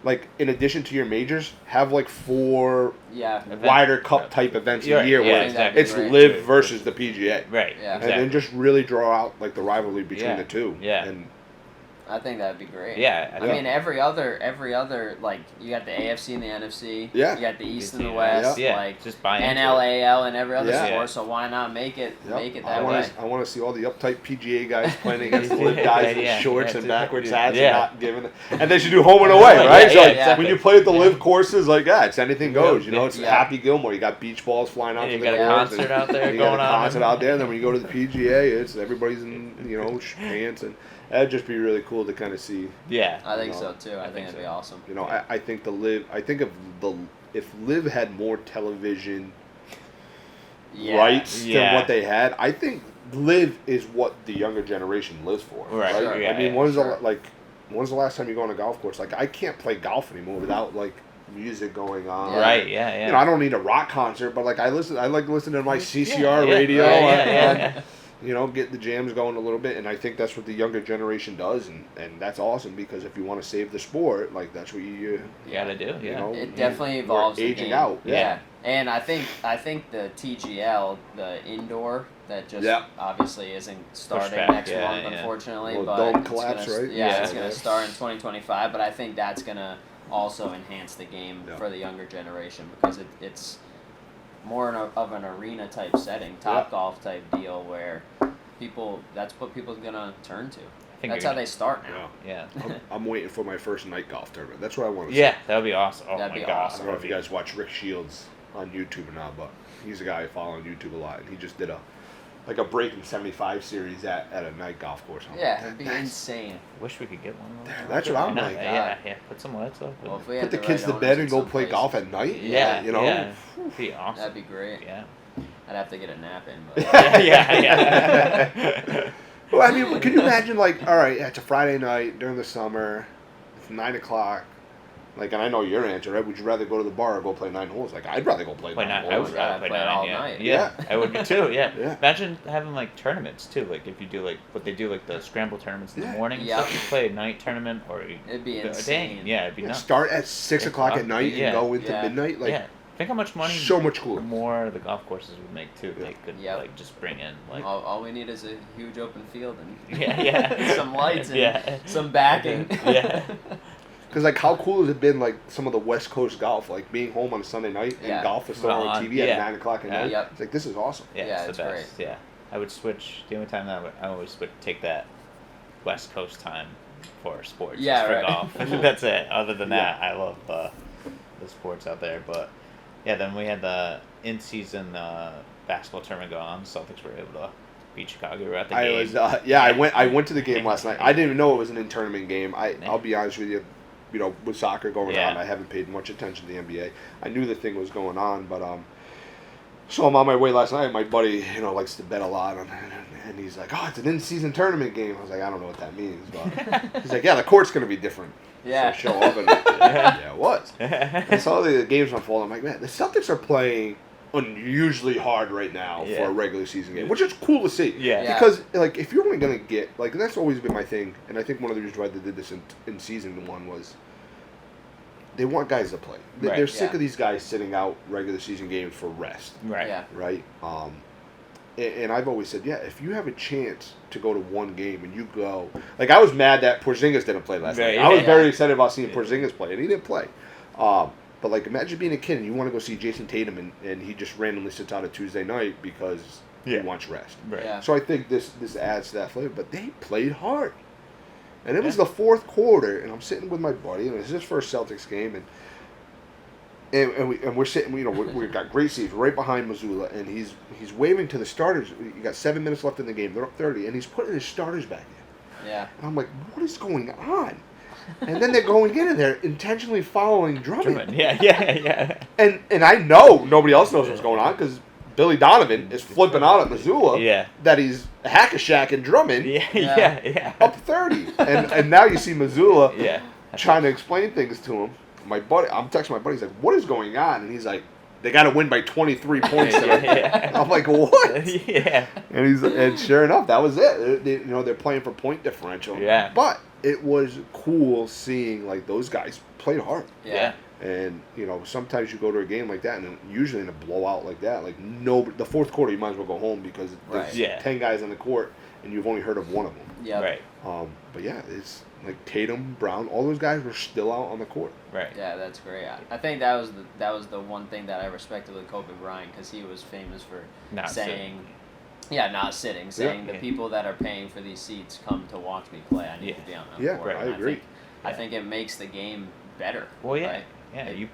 like in addition to your majors, have like 4 Ryder Cup type events a year where it's Liv versus the PGA. Right. Yeah. And then just really draw out like the rivalry between the two. Yeah. And I think that'd be great. Yeah. I mean, every other like you got the AFC and the NFC. Yeah. You got the East and the West. Yeah. Like just buy NL, AL, and every other sport. So why not make it that way? I want to see all the uptight PGA guys playing against the Liv guys in shorts and backwards hats and not giving it. And they should do home and away, right? So when you play at the Liv courses, like it's anything goes. You know, it's Happy Gilmore. You got beach balls flying out. You got a concert out there going on. You got a concert out there. And then when you go to the PGA, it's everybody's in pants and. That'd just be really cool to kind of see. Yeah, I think so too. I think it'd be awesome. You know, I think if Liv had more television rights than what they had, I think Liv is what the younger generation lives for. Right. Sure. I mean, when's the last time you go on a golf course? Like, I can't play golf anymore without like music going on. Right. Yeah. You know, I don't need a rock concert, but like I like listening to my CCR radio. You know, get the jams going a little bit, and I think that's what the younger generation does, and that's awesome because if you want to save the sport, like that's what you gotta do. Yeah, you know, it definitely evolves. Aging out. Yeah, and I think the TGL, the indoor, that just obviously isn't starting next month, unfortunately. Well, but don't collapse, right? Yeah, it's gonna start in 2025, but I think that's gonna also enhance the game for the younger generation because it's more of an arena type setting, Topgolf type deal where that's what people are gonna turn to. That's how they start now. Yeah. I'm waiting for my first night golf tournament. That's what I want to see. Yeah, that would be awesome. Oh That'd my be god. awesome. I don't know if you guys watch Rick Shields on YouTube or not, but he's a guy I follow on YouTube a lot, and he just did a breaking 75 series at a night golf course. Yeah, it'd be insane. Wish we could get one of those. That's what I'm like. Yeah. Put some lights up. Well, put the kids to bed and go play golf at night. Yeah, you know. Yeah. That'd be awesome. That'd be great. Yeah. I'd have to get a nap in. But yeah. Well, I mean, can you imagine all right, it's a Friday night during the summer, it's 9 o'clock. Like, and I know your answer, right? Would you rather go to the bar or go play 9 holes? Like, I'd rather go play 9 holes. I would rather play 9 all yeah. night. Yeah, I would be too. Yeah. Yeah. Imagine having like tournaments too. Like if you do like what they do, like the scramble tournaments in the morning. And stuff. You play a night tournament or it'd be insane. Yeah, it'd be nuts. Start at 6 o'clock at night and go into midnight. Like, think how much money. So much cooler. More the golf courses would make too. They could like just bring in like. All we need is a huge open field and some lights and some backing. Yeah. Because, like, how cool has it been, like, some of the West Coast golf, like, being home on a Sunday night and golf is still on TV at 9 o'clock at night? It's like, this is awesome. Yeah, it's the best. Great. Yeah. I would switch, the only time that I always would take that West Coast time for sports. Yeah, for golf. That's it. Other than that, I love the sports out there. But, yeah, then we had the in-season basketball tournament going on. Celtics were able to beat Chicago. We were at the game. I went to the game last night. I didn't even know it was an in-tournament game. I'll be honest with you. with soccer going Yeah. on, I haven't paid much attention to the NBA. I knew the thing was going on, but so I'm on my way last night. My buddy, likes to bet a lot, and he's like, "Oh, it's an in-season tournament game." I was like, "I don't know what that means," but he's like, "Yeah, the court's gonna be different." Yeah. So I show up, and yeah, it was. I saw the games unfold. I'm like, man, the Celtics are playing unusually hard right now for a regular season game, which is cool to see. Yeah. Because if you're only gonna get and that's always been my thing, and I think one of the reasons why they did this in season 1 was they want guys to play. They're sick of these guys sitting out regular season games for rest. Right. Yeah. Right. And I've always said, if you have a chance to go to one game and you go, I was mad that Porzingis didn't play last night. I was very excited about seeing Porzingis play, and he didn't play. But imagine being a kid and you want to go see Jason Tatum, and he just randomly sits out a Tuesday night because he wants rest. Right. Yeah. So I think this adds to that flavor. But they played hard, and it was the fourth quarter, and I'm sitting with my buddy, and it was his first Celtics game, and we're sitting, we've got great seats right behind Missoula, and he's waving to the starters. You got 7 minutes left in the game. They're up 30, and he's putting his starters back in. Yeah. And I'm like, what is going on? And then they're going in and they're intentionally following Drummond. Yeah. And I know nobody else knows what's going on because Billy Donovan is flipping out at Missoula that he's hack-a-shacking Drummond Yeah. up 30. And now you see Missoula Yeah. trying to explain things to him. I'm texting my buddy. He's like, what is going on? And he's like, they got to win by 23 points today. I'm like, what? Yeah. And sure enough, that was it. They're playing for point differential. Yeah. But it was cool seeing those guys played hard. Yeah. And sometimes you go to a game like that, and usually in a blowout like that, the fourth quarter you might as well go home because there's 10 guys on the court and you've only heard of one of them. Yeah. Right. But yeah, it's Tatum, Brown, all those guys were still out on the court. Right. Yeah, that's great. I think that was the one thing that I respected with Kobe Bryant because he was famous for Not saying, the people that are paying for these seats come to watch me play. I need to be on the court. I agree. I think it makes the game better. Well, yeah. Right? Yeah,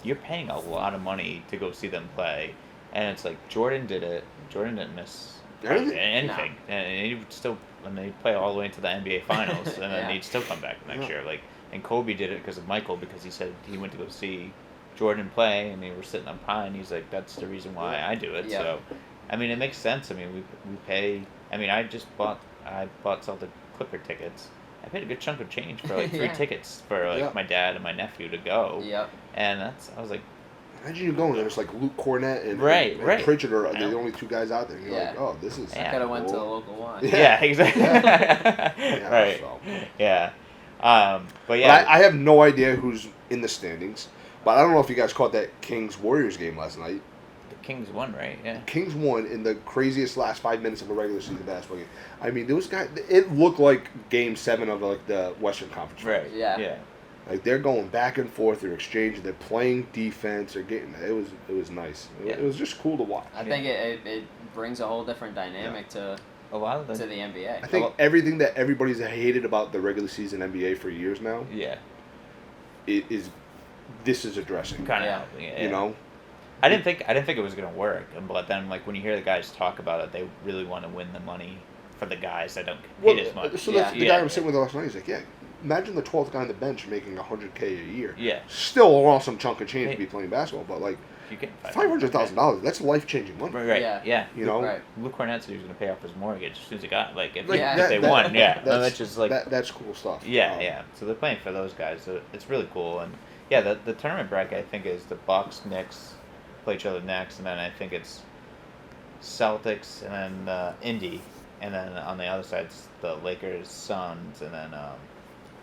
you're paying a lot of money to go see them play, and it's like Jordan did it. Jordan didn't miss anything, and he would still, and they play all the way into the NBA Finals, and then he'd still come back next year. And Kobe did it because of Michael, because he said he went to go see Jordan play, and they were sitting on Pine. And he's like, that's the reason why I do it. So, I mean, it makes sense. I mean, we pay. I mean, I bought Celtic Clipper tickets. I paid a good chunk of change for 3 tickets for my dad and my nephew to go. Yep. And I was like, imagine you going there. It's Luke Cornett and Pritchard are the only 2 guys out there. And you're like, oh, this is. I could have went to the local one. Yeah, exactly. Right. So. Yeah. But yeah. But I have no idea who's in the standings. But I don't know if you guys caught that Kings Warriors game last night. The Kings won, right? Yeah. Kings won in the craziest last 5 minutes of a regular season basketball game. I mean, those guys. It looked like Game 7 of the Western Conference. Right. Yeah. They're going back and forth. They're exchanging. They're playing defense. They're getting. It was nice. It was just cool to watch. I think it brings a whole different dynamic to a lot of to the NBA. I think everything that everybody's hated about the regular season NBA for years now. Yeah. This is addressing. Kind of helping it. You know. I didn't think it was gonna work, but then when you hear the guys talk about it, they really want to win the money for the guys that don't get paid as much. So that's the guy I'm sitting with last night. He's like, imagine the 12th guy on the bench making $100K a year. Yeah. Still an awesome chunk of change to be playing basketball, but you get $500,000. That's life-changing money. Right. Yeah. You know. Right. Luke Cornett said he was gonna pay off his mortgage as soon as he got if they won. That's just that's cool stuff. Yeah. So they're playing for those guys. So it's really cool. And the tournament bracket I think is the Bucks, Knicks play each other next, and then I think it's Celtics and then Indy, and then on the other side it's the Lakers, Suns, and then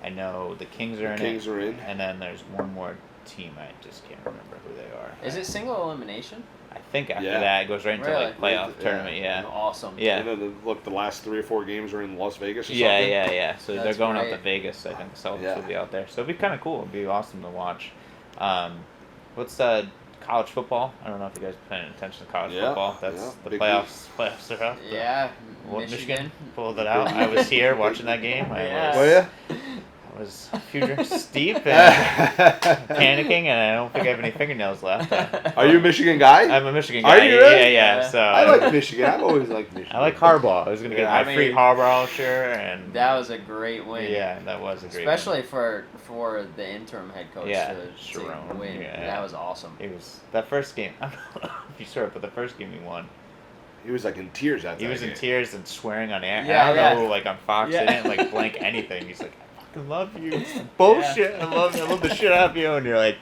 I know the Kings are in. And then there's one more team I just can't remember who they are. Is it single elimination? I think after that it goes right into playoff tournament. Yeah. Awesome. Yeah. And then the last 3 or 4 games are in Las Vegas or something. Yeah. So That's they're going great. out to Vegas. I think the Celtics will be out there. So it'd be kind of cool. It'd be awesome to watch. What's college football? I don't know if you guys are paying attention to college football. That's the playoffs. Playoffs are up. Yeah. Michigan pulled it out. I was here watching that game. I was a few drinks deep and panicking, and I don't think I have any fingernails left. Are you a Michigan guy? I'm a Michigan guy. Are you really? Yeah. So I like Michigan. I've always liked Michigan. I like Harbaugh. I was gonna get Yeah, my free Harbaugh shirt, and That was a great win. yeah, that was a great Especially for the interim head coach Yeah, to Sharon, win. yeah. That was awesome. It was that first game. I don't know if you saw it, but the first game he won. He was like in tears after He was in tears and swearing on air. Yeah, I don't yeah. know, like on Fox, Yeah. they didn't like blank anything. He's like, I fucking love you. It's bullshit. I love the shit out of you. And you're like,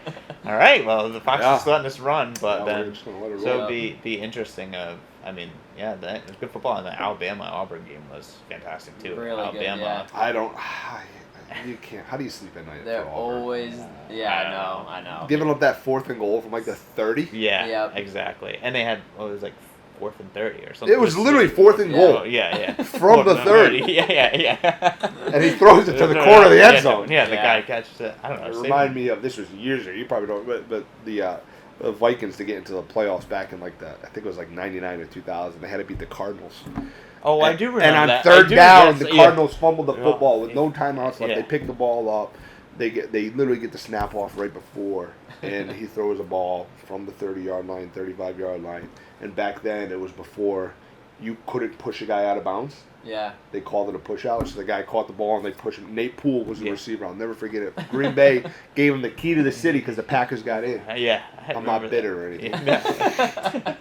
all right, well, the Fox is letting us run, but we're then just gonna let it so roll. be interesting. I mean, yeah, that was good football. And the Alabama Auburn game was fantastic too. Really good, Alabama. yeah. I don't. You can't. How do you sleep at night? They're for Auburn? always. Yeah, I know. Giving up that 4th and goal from like the 30. Yeah, Yep. exactly. And they had it was like 4th and 30 or something. It was literally 4th and goal. Oh, yeah. From the 30. Yeah. And he throws it to the corner of the end zone. Yeah, the Yeah. guy catches it. I don't know. It reminded me of, this was years ago, you probably don't, but the Vikings to get into the playoffs back in like I think it was like 99 or 2000, they had to beat the Cardinals. Oh, I do remember and on that. third down, the yeah. Cardinals fumbled the football with Yeah. no timeouts left. Yeah. They pick the ball up. They literally get the snap off right before, and he throws a ball from the 30-yard line, 35-yard line. And back then, it was before you couldn't push a guy out of bounds. Yeah. They called it a push out, so the guy caught the ball and they pushed him. Nate Poole was the Yeah. receiver. I'll never forget it. Green Bay gave him the key to the city because the Packers got in. Yeah. I'm not bitter or anything. Yeah.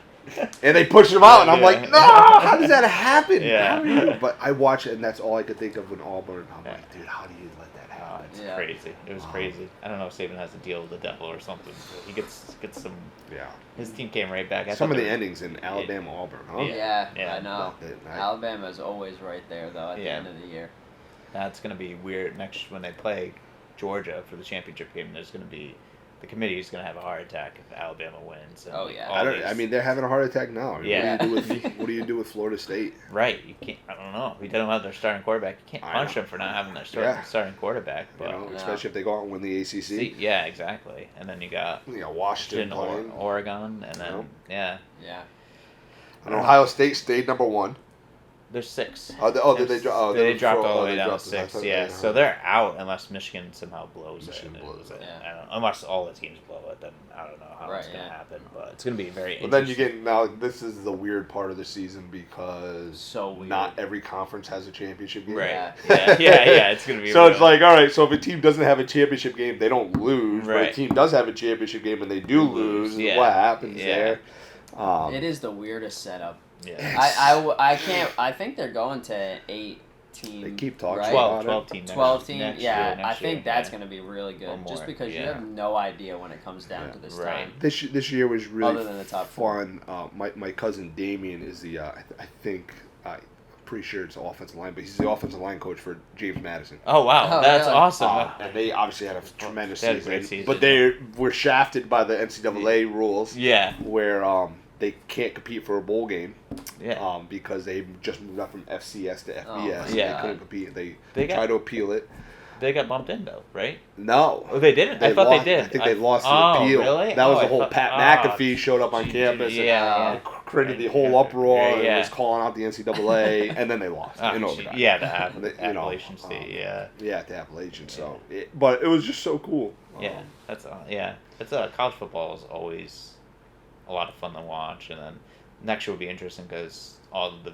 And they pushed him out, and I'm like, no, how does that happen? Yeah. How do you? But I watch it, and that's all I could think of when Auburn. I'm like, dude, how do you let that Oh, happen? it's Yeah. crazy. It was crazy. I don't know if Saban has to deal with the devil or something. But he gets some. Yeah. His team came right back. Some of the endings in Alabama, Auburn, huh? Yeah, I know. I- Alabama's always right there, though, at the Yeah. end of the year. That's gonna be weird next when they play Georgia for the championship game. There's gonna be the committee is gonna have a heart attack if Alabama wins. And Oh, yeah. all these- I mean, they're having a heart attack now. Yeah. What do you do with Florida State? right. You can't. I don't know. We don't have their starting quarterback. You can't I punish know. them for not having their Yeah. starting quarterback. You But know, especially if they go out and win the ACC. see, yeah, exactly. And then you got Washington playing. Oregon, and then yeah, Yeah. And Ohio State stayed number one. there's 6. Did they drop? They dropped all the way they down to dropped it. I 6. thought Yeah, they- so they're out unless Michigan somehow blows Michigan it. blows it. Yeah. I don't, unless all the teams blow it, then I don't know how it's Right, gonna yeah. happen. But it's gonna be very. But then you interesting. get now. This is the weird part of the season because So weird. not every conference has a championship game. right. Yeah. Yeah. It's gonna be. So real. it's like, all right. So if a team doesn't have a championship game, they don't lose. But Right. a team does have a championship game and they do lose. Yeah. What happens Yeah. there? It is the weirdest setup. yeah. I can't. I think they're going to 8 teams. They keep talking right? about 12 team. 12 team. Next Yeah, year, I next think year, that's yeah. going to be really Or good. Just more, because you yeah. have no idea when it comes down Yeah. to this Right. time. This year was really Other than the top fun. My cousin Damien is the I think I'm pretty sure it's the offensive line, but he's the offensive line coach for James Madison. Oh wow, Oh, that's really? awesome. And they obviously had a tremendous They had a season, great season. but they were shafted by the NCAA rules, Yeah. where they can't compete for a bowl game Yeah. because they just moved up from FCS to FBS. Oh, and yeah. They couldn't compete. They They got- tried to appeal it. They got bumped in though, right? No. Oh, they didn't. I thought lost, they did. I think they lost the Oh, appeal. really? That was Oh, the I whole thought- Pat oh, McAfee showed up on gee, campus yeah. and created the whole uproar Yeah. and was calling out the NCAA, and then they lost Oh, in gee, overtime. yeah, the You know, Appalachian State. Yeah. Yeah, at the Appalachian. So, but it was just so cool. Yeah. That's college football is always a lot of fun to watch, and then next year will be interesting because all of the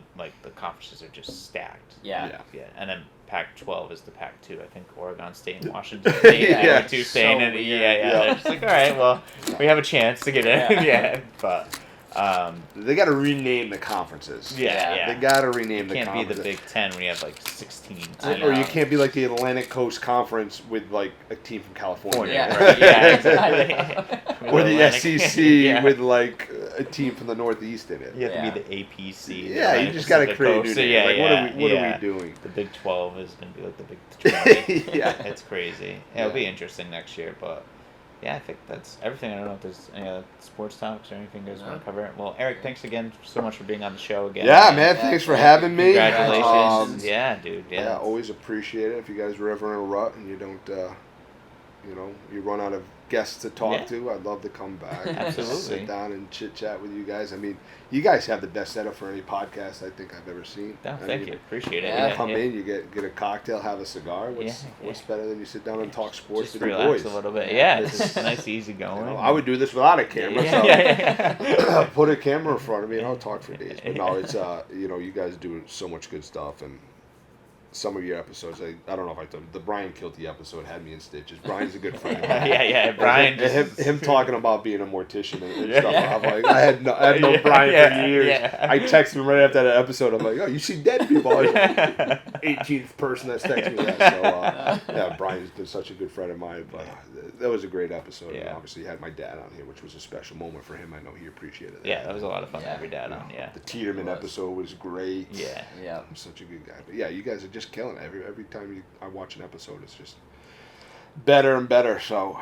conferences are just stacked. Yeah. Yeah, and then Pac-12 is the Pac-2. I think Oregon State and Washington State Yeah. are 2 staying So in. weird. Yeah. They're just like, all right, well, we have a chance to get in. Yeah. But They got to rename the conferences. yeah. They got to rename the Can't be conferences. the Big Ten when you have like 16 teams. I Or you know. can't be like the Atlantic Coast Conference with like a team from California. Yeah. Right. Yeah, exactly. Or the Atlantic- SEC Yeah. with like a team from the Northeast in it. You have Yeah. to be the APC. the Yeah, you Atlantic just got to Pacific create a new Coast. name. Yeah, like, yeah, what yeah. are we doing? The Big 12 is going to be like the Big 20. Yeah. It's crazy. It'll be interesting next year, but yeah, I think that's everything. I don't know if there's any other sports topics or anything you guys want to cover. Well, Eric, thanks again so much for being on the show again. Yeah, man. Yeah, thanks for yeah. having me. Congratulations. Yeah, dude. Yeah, always appreciate it. If you guys were ever in a rut and you don't, you run out of guests to talk Yeah. to. I'd love to come back. Absolutely. Sit down and chit chat with you guys. I mean, you guys have the best setup for any podcast I think I've ever seen. No, I thank mean, you. Appreciate it. Yeah, You come in, you get a cocktail, have a cigar. What's Yeah. better than you sit down and talk sports Just with your relax boys? a little bit. Yeah, it's just nice, easy going. You know, I would do this without a camera. So Yeah. put a camera in front of me and I'll talk for days. But no, it's you guys do so much good stuff, and some of your episodes, I don't know if I told you, the Brian Kilty episode had me in stitches. Brian's a good friend of mine. Yeah, Brian. And Just, him talking about being a mortician and Yeah. stuff. I'm like, I had no Brian for years. Yeah. I texted him right after that episode. I'm like, oh, you see dead people. I was like, 18th person that's texted me that. So, yeah, Brian's been such a good friend of mine. But that was a great episode. And Yeah. obviously, you had my dad on here, which was a special moment for him. I know he appreciated that. Yeah, that was a lot of fun to Yeah. have your dad on. Yeah. The Tiedemann episode was great. Yeah. Yeah. I'm such a good guy. But yeah, you guys are just killing it. Every time I watch an episode, it's just better and better. So,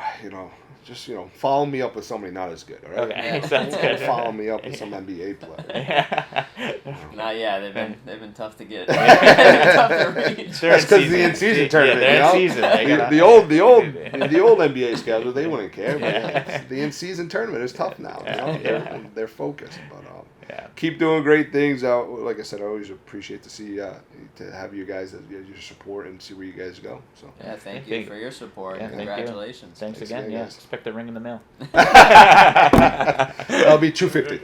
just, follow me up with somebody not as good, all right? Okay, Yeah. sounds good. Follow me up with some NBA player. Not yet. They've been tough to get. Tough to reach. They're in That's because season. the in-season tournament, Yeah, they're in season. They The, gotta- the old NBA schedule, they wouldn't care. But Yeah. the in-season tournament is tough now. Yeah. They're focused. But Yeah. keep doing great things. Like I said, I always appreciate to have you guys as your support and see where you guys go. So Yeah, thank Thank you for your support. Yeah, and thank you. Congratulations. Thanks Thanks again. again, Yeah. guys. Expect a ring in the mail. that'll be $250.